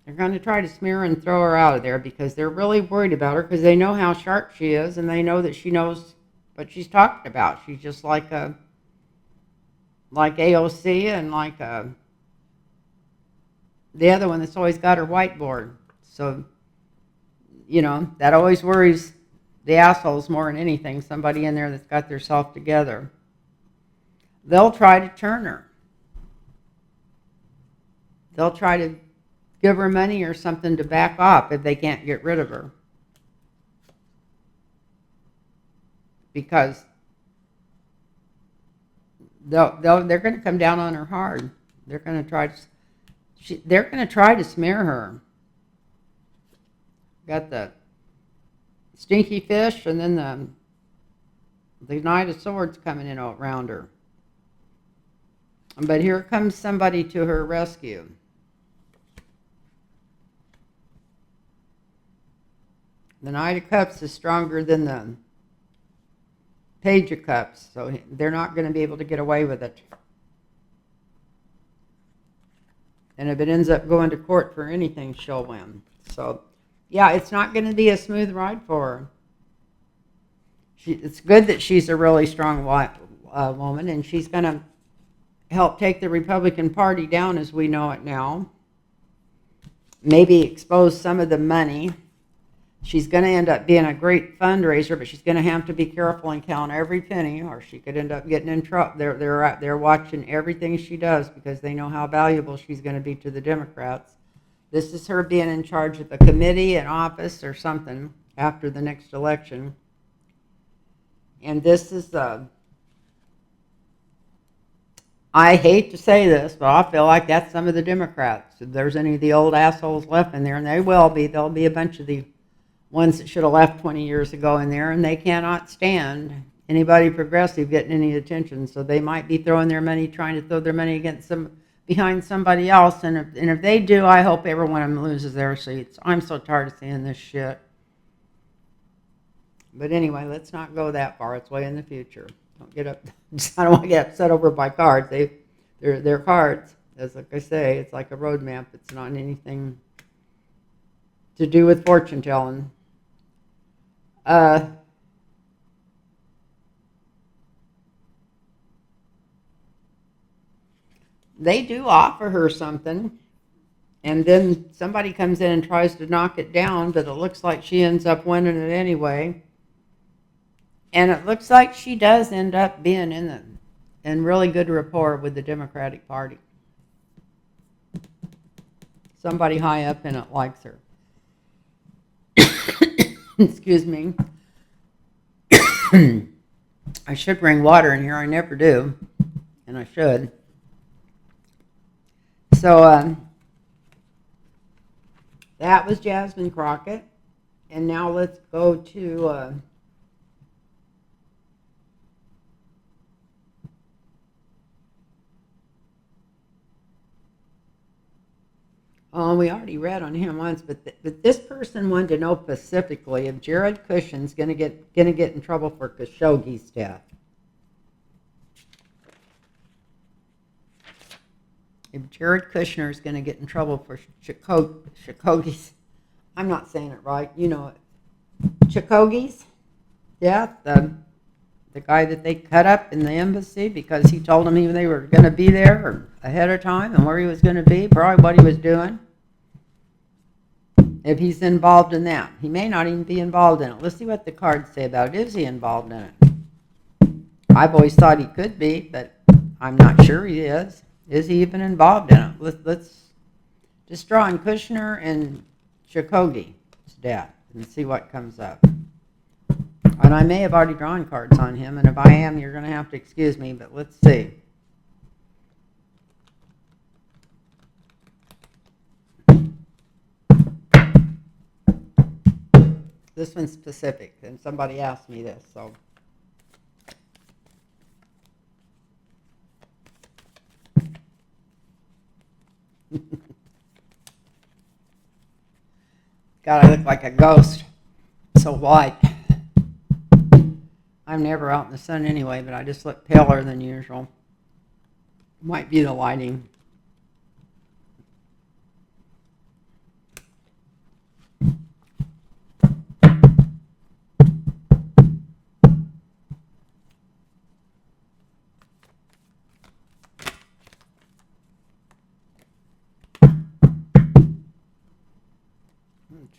They're going to try to smear her and throw her out of there because they're really worried about her because they know how sharp she is, and they know that she knows what she's talking about. She's just like AOC and like the other one that's always got her whiteboard. So, you know, that always worries the assholes more than anything, somebody in there that's got their self together. They'll try to turn her. They'll try to give her money or something to back off if they can't get rid of her. Because they're going to come down on her hard. They're going to try to smear her. Got the stinky fish, and then the Knight of Swords coming in around her. But here comes somebody to her rescue. The Knight of Cups is stronger than the Page of Cups, so they're not going to be able to get away with it. And if it ends up going to court for anything, she'll win. So, yeah, it's not going to be a smooth ride for her. It's good that she's a really strong woman, and she's going to help take the Republican Party down as we know it now. Maybe expose some of the money. She's going to end up being a great fundraiser, but she's going to have to be careful and count every penny, or she could end up getting in trouble. They're watching everything she does because they know how valuable she's going to be to the Democrats. This is her being in charge of a committee, an office, or something after the next election. And this is I hate to say this, but I feel like that's some of the Democrats. If there's any of the old assholes left in there, and there'll be a bunch of the ones that should have left 20 years ago in there, and they cannot stand anybody progressive getting any attention. So they might be trying to throw their money behind somebody else. And if they do, I hope every one of them loses their seats. I'm so tired of seeing this shit. But anyway, let's not go that far. It's way in the future. Don't get up. I don't want to get upset over by cards. They're cards. As like I say, it's like a road map. It's not anything to do with fortune telling. Uh, they do offer her something, and then somebody comes in and tries to knock it down, but it looks like she ends up winning it anyway. And it looks like she does end up being in really good rapport with the Democratic Party. Somebody high up in it likes her. Excuse me. I should bring water in here. I never do, and I should. So that was Jasmine Crockett, and now let's go to. Oh, we already read on him once, but this person wanted to know specifically if Jared Kushner's going to get in trouble for Khashoggi's death. If Jared Kushner is going to get in trouble for Khashoggi's, I'm not saying it right, you know it. Khashoggi's death, the guy that they cut up in the embassy because he told them they were going to be there ahead of time and where he was going to be, probably what he was doing. If he's involved in that. He may not even be involved in it. Let's see what the cards say about it. Is he involved in it? I've always thought he could be, but I'm not sure he is. Is he even involved in it? Let's just draw on Kushner and Khashoggi's death and see what comes up. And I may have already drawn cards on him, and if I am, you're going to have to excuse me, but let's see. This one's specific, and somebody asked me this, so. God, I look like a ghost. So white. I'm never out in the sun anyway, but I just look paler than usual. Might be the lighting.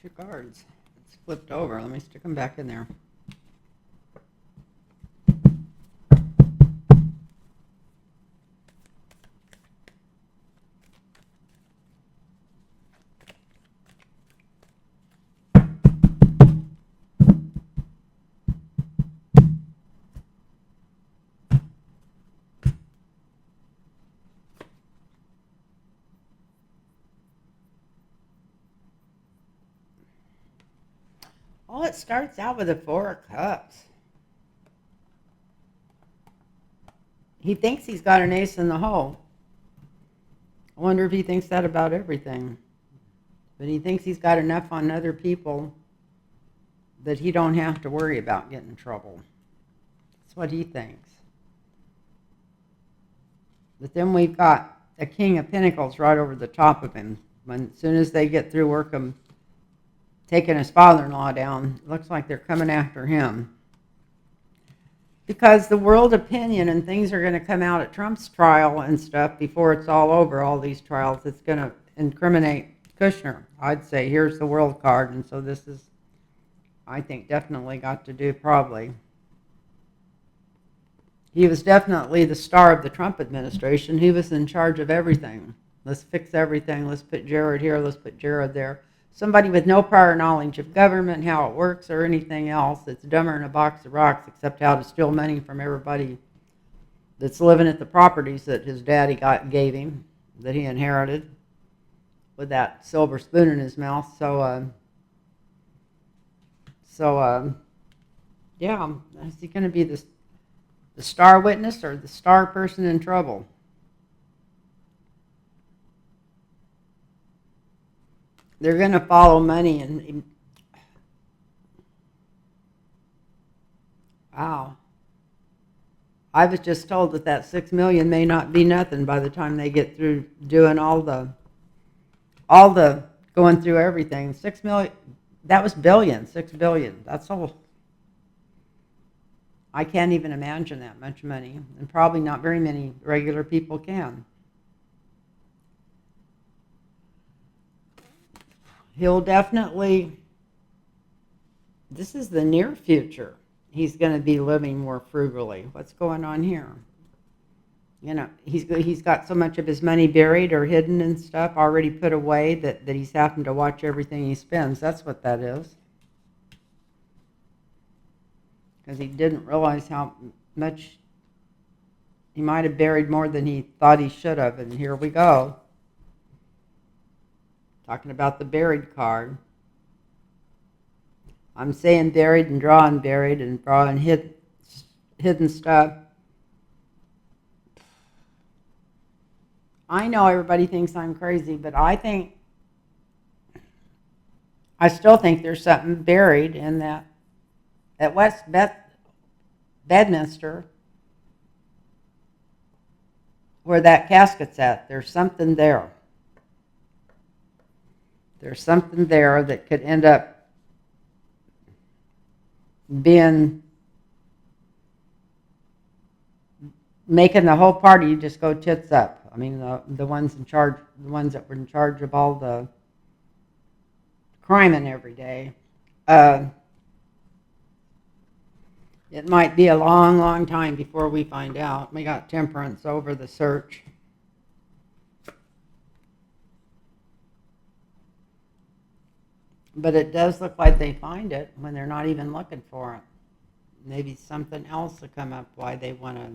Two cards. It's flipped over. Let me stick them back in there. Well, it starts out with a Four of Cups. He thinks he's got an ace in the hole. I wonder if he thinks that about everything. But he thinks he's got enough on other people that he don't have to worry about getting in trouble. That's what he thinks. But then we've got a King of Pentacles right over the top of him. As soon as they get through working, taking his father-in-law down, it looks like they're coming after him. Because the world opinion and things are going to come out at Trump's trial and stuff before it's all over, all these trials. It's going to incriminate Kushner. I'd say here's the world card, and so this is, I think, definitely got to do probably. He was definitely the star of the Trump administration. He was in charge of everything. Let's fix everything. Let's put Jared here. Let's put Jared there. Somebody with no prior knowledge of government, how it works, or anything else that's dumber than a box of rocks, except how to steal money from everybody that's living at the properties that his daddy gave him, that he inherited, with that silver spoon in his mouth. Yeah, is he going to be the star witness or the star person in trouble? They're going to follow money and wow. I was just told that that 6 million may not be nothing by the time they get through doing all the going through everything. 6 million, that was billion, 6 billion. That's all. I can't even imagine that much money, and probably not very many regular people can. He'll definitely, this is the near future. He's going to be living more frugally. What's going on here? You know, he's got so much of his money buried or hidden and stuff already put away that he's having to watch everything he spends. That's what that is. Because he didn't realize how much he might have buried more than he thought he should have. And here we go. Talking about the buried card. I'm saying buried and drawing hidden stuff. I know everybody thinks I'm crazy, but I still think there's something buried in that at Bedminster where that casket's at. There's something there. There's something there that could end up making the whole party just go tits up. I mean, the ones in charge, the ones that were in charge of all the crime every day. It might be a long, long time before we find out. We got Temperance over the search. But it does look like they find it when they're not even looking for it. Maybe something else will come up why they want to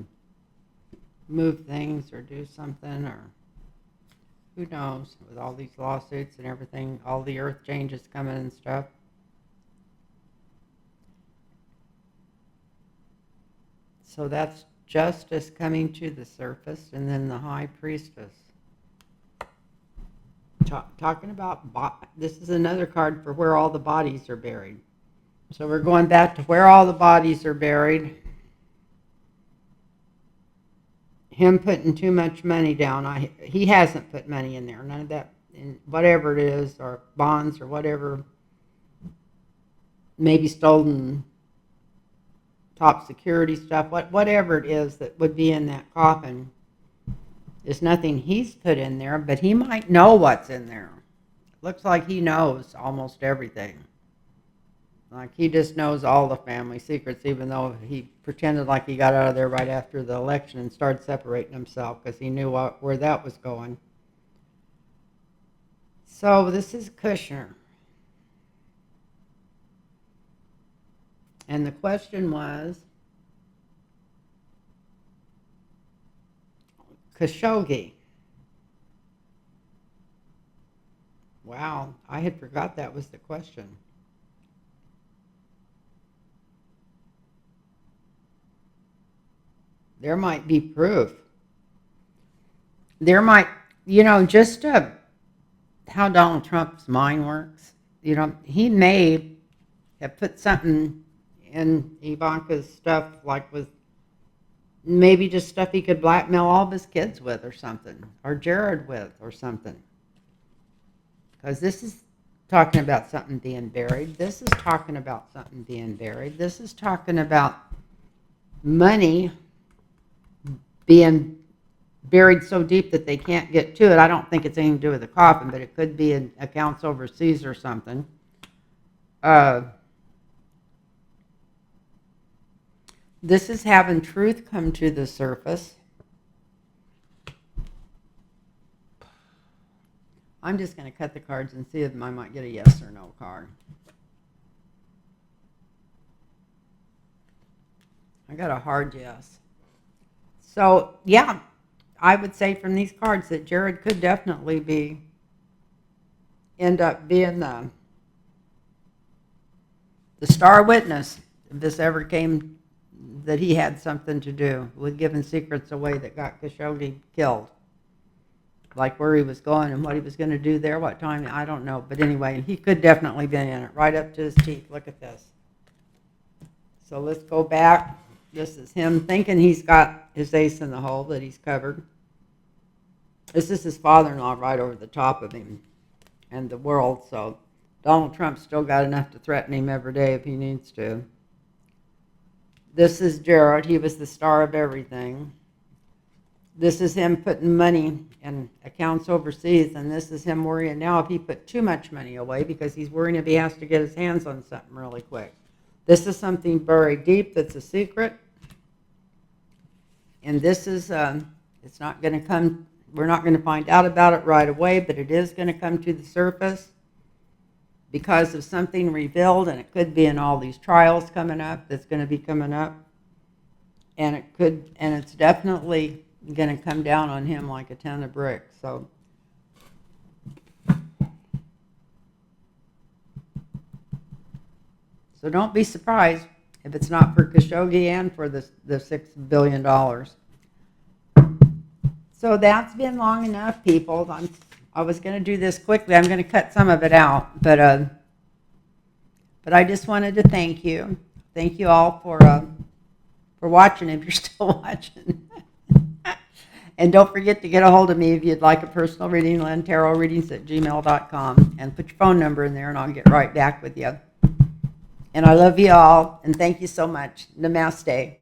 move things or do something, or who knows, with all these lawsuits and everything, all the earth changes coming and stuff. So that's justice coming to the surface, and then the high priestess. Talking about, this is another card for where all the bodies are buried. So we're going back to where all the bodies are buried. Him putting too much money down. He hasn't put money in there. None of that, in whatever it is, or bonds or whatever, maybe stolen top security stuff, whatever it is that would be in that coffin. There's nothing he's put in there, but he might know what's in there. Looks like he knows almost everything. Like he just knows all the family secrets, even though he pretended like he got out of there right after the election and started separating himself because he knew where that was going. So this is Kushner. And the question was, Khashoggi. Wow, I had forgot that was the question. There might be proof. There might, just how Donald Trump's mind works. He may have put something in Ivanka's stuff, like with maybe just stuff he could blackmail all of his kids with or something, or Jared with or something. Because this is talking about something being buried. This is talking about something being buried. This is talking about money being buried so deep that they can't get to it. I don't think it's anything to do with the coffin, but it could be in accounts overseas or something. This is having truth come to the surface. I'm just going to cut the cards and see if I might get a yes or no card. I got a hard yes. So, yeah, I would say from these cards that Jared could definitely end up being the star witness if this ever came, that he had something to do with giving secrets away that got Khashoggi killed. Like where he was going and what he was going to do there, what time, I don't know. But anyway, he could definitely be in it, right up to his teeth. Look at this. So let's go back. This is him thinking he's got his ace in the hole, that he's covered. This is his father-in-law right over the top of him and the world, so Donald Trump's still got enough to threaten him every day if he needs to. This is Jared. He was the star of everything. This is him putting money in accounts overseas, and this is him worrying now if he put too much money away because he's worrying if he has to get his hands on something really quick. This is something buried deep that's a secret. And this is, it's not going to come, we're not going to find out about it right away, but it is going to come to the surface because of something revealed, and it could be in all these trials coming up that's going to be coming up. And it could, and it's definitely going to come down on him like a ton of bricks. So don't be surprised if it's not for Khashoggi and for the $6 billion. So that's been long enough, people. I was going to do this quickly. I'm going to cut some of it out, but I just wanted to thank you. Thank you all for watching, if you're still watching. And don't forget to get a hold of me if you'd like a personal reading, LynnTarotReadings@gmail.com, and put your phone number in there, and I'll get right back with you. And I love you all, and thank you so much. Namaste.